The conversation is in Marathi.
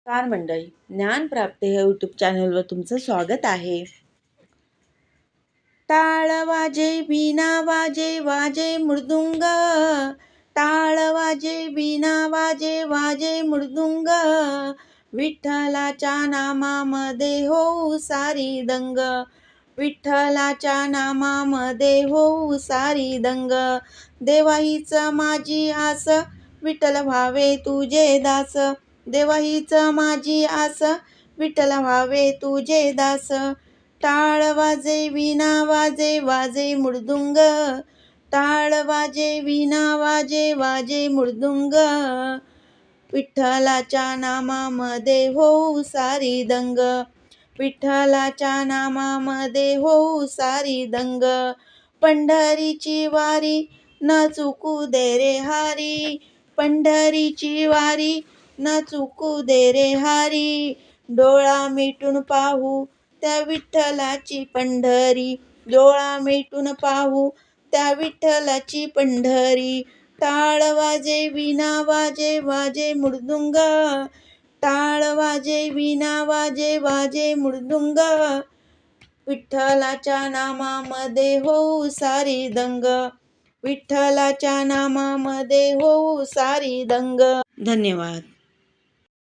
नमस्कार मंडळी, ज्ञानप्राप्ती हे यूट्यूब चॅनलवर तुमचं स्वागत आहे. टाळ वाजे वीणा वाजे वाजे मृदुंग, टाळ वाजे वीणा वाजे वाजे मृदुंग, विठ्ठलाच्या नामामध्ये होऊ सारी दंग, विठ्ठलाच्या नामामध्ये होऊ सारी दंग. देवा हीच माझी आस, विठ्ठल व्हावे तुझे दास, देवा हीच माझी आस, विठ्ठल व्हावे तुझे दास. टाळ वाजे वीणा वाजे वाजे मृदुंग, टाळ वाजे वीणा वाजे वाजे मृदुंग, विठ्ठलाच्या नामामध्ये होऊ सारी दंग, विठ्ठलाच्या नामामध्ये होऊ सारी दंग. पंढरीची वारी न चुकू दे रे हारी, पंढरीची वारी न चुकू दे रे हारी, डोळा मिटून पाहू त्या विठ्ठलाची पंढरी, डोळा मिटून पाहू त्या विठ्ठलाची पंढरी. टाळ वाजे वीणा वाजे वाजे मृदुंग, टाळ वाजे वीणा वाजे वाजे मृदुंग, विठ्ठलाच्या नामामध्ये होऊ सारी दंग, विठ्ठलाच्या नामामध्ये होऊ सारी दंग. धन्यवाद.